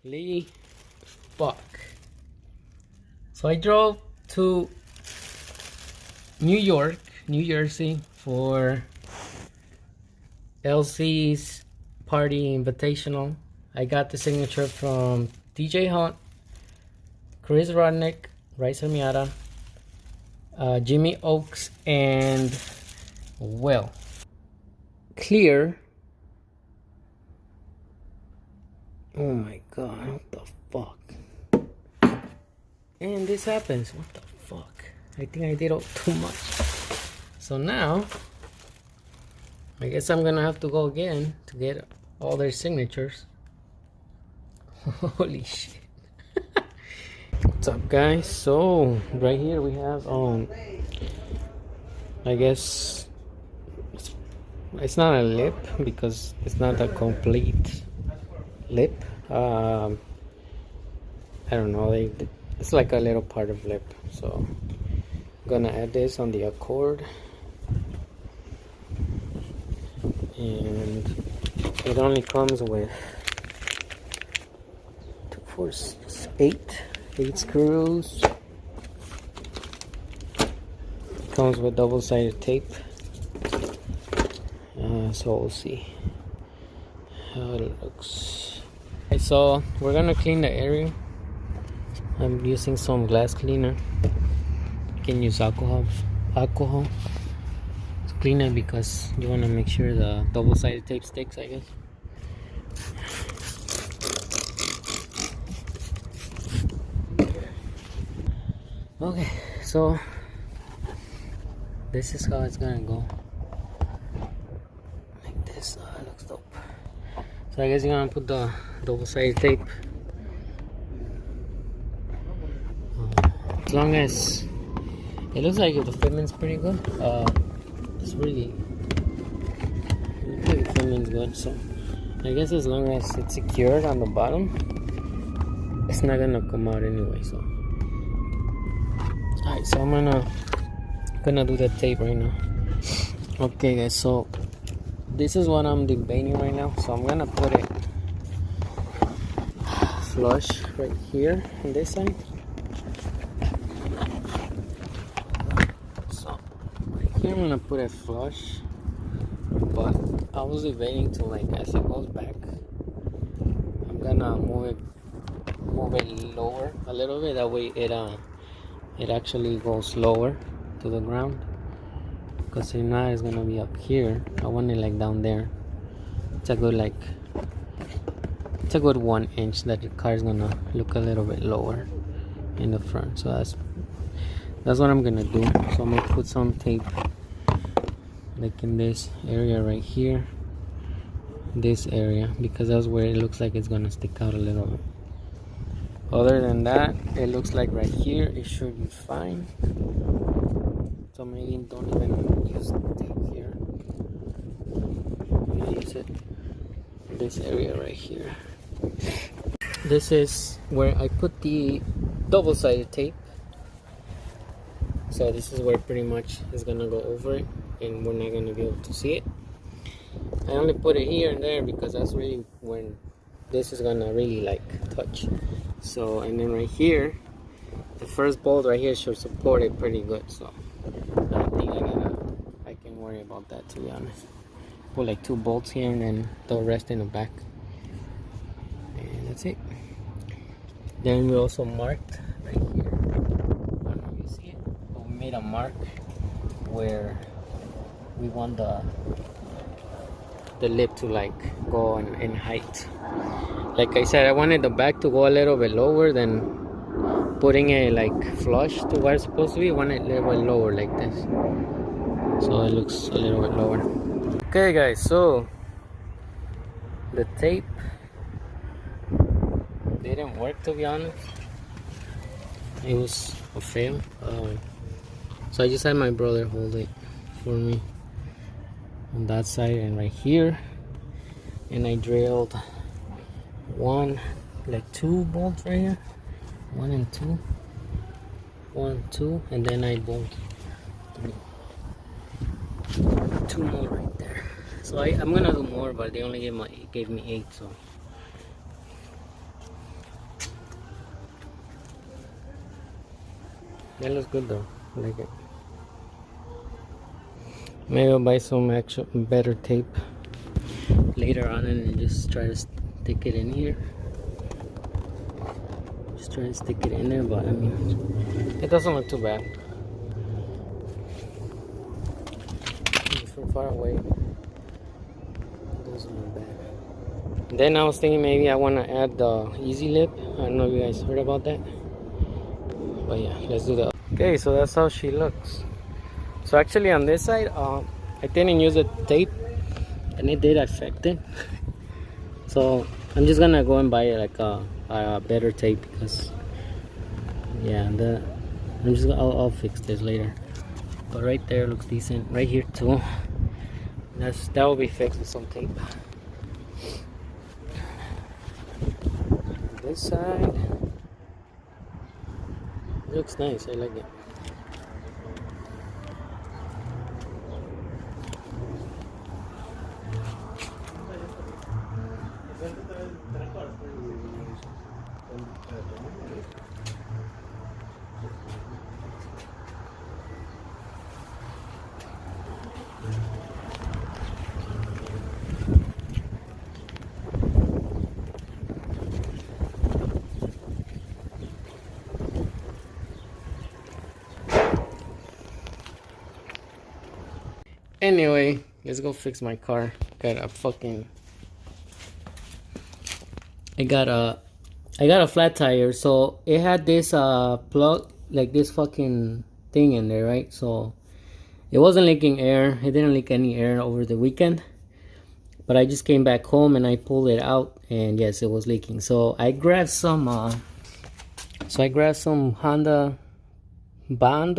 Lee Buck. So I drove to New York, New Jersey for LC's party invitational. I got the signature from DJ Hunt, Chris Rodnick, Raisa Miata, Jimmy Oaks, and well, Clear. Oh my god, what the fuck? And this happens, what the fuck? I think I did too much. So now, I guess I'm gonna have to go again to get all their signatures. Holy shit. What's up, guys? So, right here we have, I guess, it's not a lip because it's not a complete lip. I don't know, it's like a little part of lip. So I'm gonna add this on the Accord, and it only comes with 2, 4, 6, 8 screws. It comes with double-sided tape. So we'll see how it looks. Okay, so we're gonna clean the area. I'm using some glass cleaner. You can use alcohol to clean it because you want to make sure the double-sided tape sticks, I guess. Okay, so this is how it's gonna go. Like this. It looks dope. So I guess you're gonna put the double-sided tape. As long as it looks like the fitment's pretty good. It's really the fitment's good. So I guess as long as it's secured on the bottom, it's not gonna come out anyway. So alright, so I'm gonna do the tape right now. Okay, guys. So this is what I'm debating right now. So I'm gonna put it flush right here on this side. Here I'm gonna put it flush, but I was debating to, like, as it goes back, I'm gonna move it lower a little bit. That way it actually goes lower to the ground. Because if not, it's gonna be up here. I want it like down there. It's a good 1 inch that the car is gonna look a little bit lower in the front. So that's what I'm gonna do. So I'm gonna put some tape like in this area right here, this area, because that's where it looks like it's gonna stick out a little bit. Other than that, it looks like right here it should be fine. So maybe don't even use the tape here. I'm gonna use it in this area right here. This is where I put the double-sided tape. So this is where pretty much is gonna go over it, and we're not gonna be able to see it. I only put it here and there because that's really when this is gonna really like touch. So, and then right here, the first bolt right here should support it pretty good. So I don't think I can worry about that, to be honest. Put like 2 bolts here and then the rest in the back, and that's it. Then we also marked right here. Made a mark where we want the lip to like go in height. Like I said, I wanted the back to go a little bit lower than putting it like flush to where it's supposed to be. I want it a little bit lower like this, so it looks a little bit lower. Okay, guys, so the tape didn't work, to be honest. It was a fail. So I just had my brother hold it for me on that side and right here, and I drilled 2 bolts right here, 1 and 2, 1, 2, and then I bolted 2 more right there. So I'm gonna do more, but they only gave me 8. So That looks good though. I like it. Maybe I'll buy some actual better tape later on and just try to stick it in here. Just try to stick it in there, but I mean, it doesn't look too bad. From far away, it doesn't look bad. Then I was thinking maybe I want to add the easy lip. I don't know if you guys heard about that, but yeah, let's do that. Okay, so that's how she looks. So actually on this side, I didn't use a tape, and it did affect it. So I'm just gonna go and buy like a better tape because yeah, I'll fix this later. But right there looks decent. Right here too. That will be fixed with some tape. This side looks nice. I like it. Anyway, let's go fix my car. I got a flat tire, so it had this plug, like this fucking thing in there, right? So it wasn't leaking air. It didn't leak any air over the weekend. But I just came back home and I pulled it out, and yes, it was leaking. So I grabbed some Honda Bond.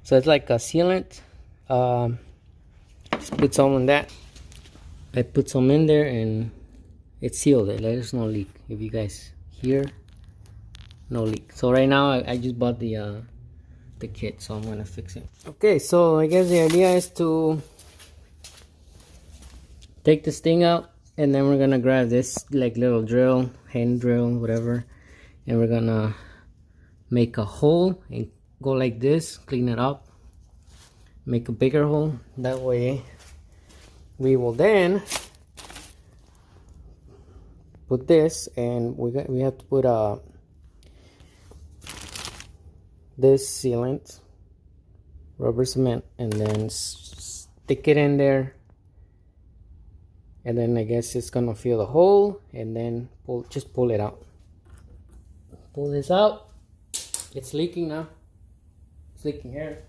So it's like a sealant. Just put some on that. I put some in there and it sealed it. There's no leak. If you guys hear, no leak. So right now I just bought the kit, so I'm gonna fix it. Okay, so I guess the idea is to take this thing out, and then we're gonna grab this like little drill, hand drill, whatever, and we're gonna make a hole and go like this, clean it up, make a bigger hole. That way we will then put this, and we have to put this sealant, rubber cement, and then stick it in there, and then I guess it's gonna fill the hole, and then just pull it out. Pull this out. It's leaking now. It's leaking here.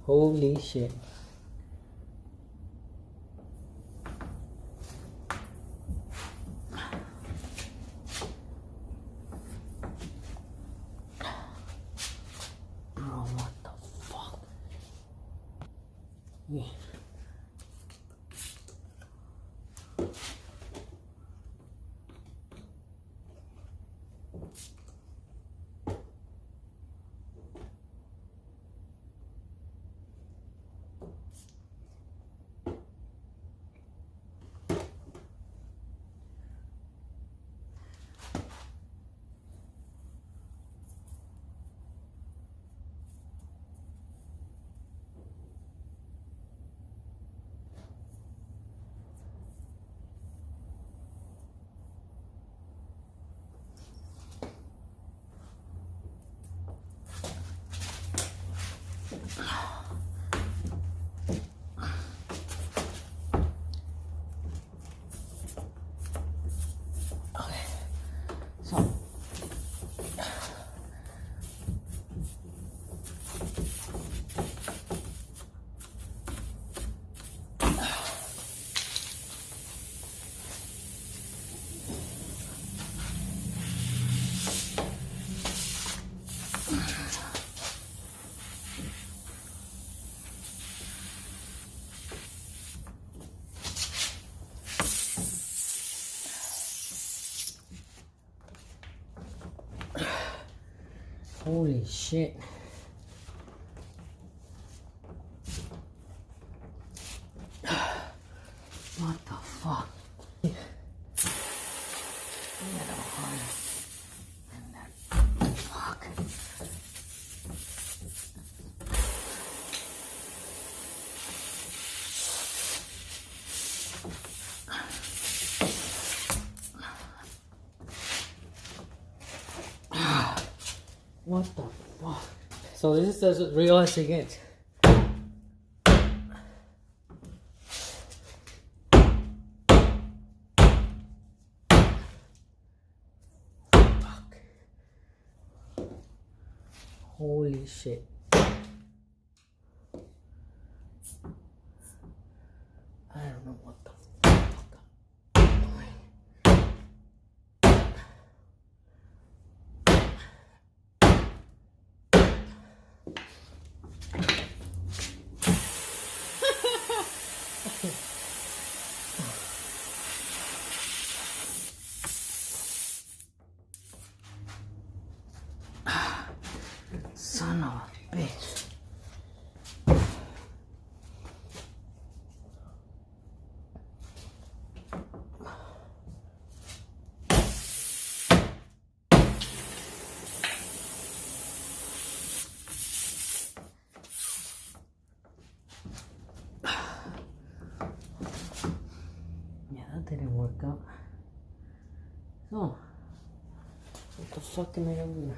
Holy shit. Bro, what the fuck? Yeah. Holy shit. little harder. And then, fuck. What the fuck? So this is as real as it gets. Fuck. Holy shit. I don't know what the fuck I'm doing. Son of a bitch. Yeah, that didn't work out. So, what the fuck am I doing?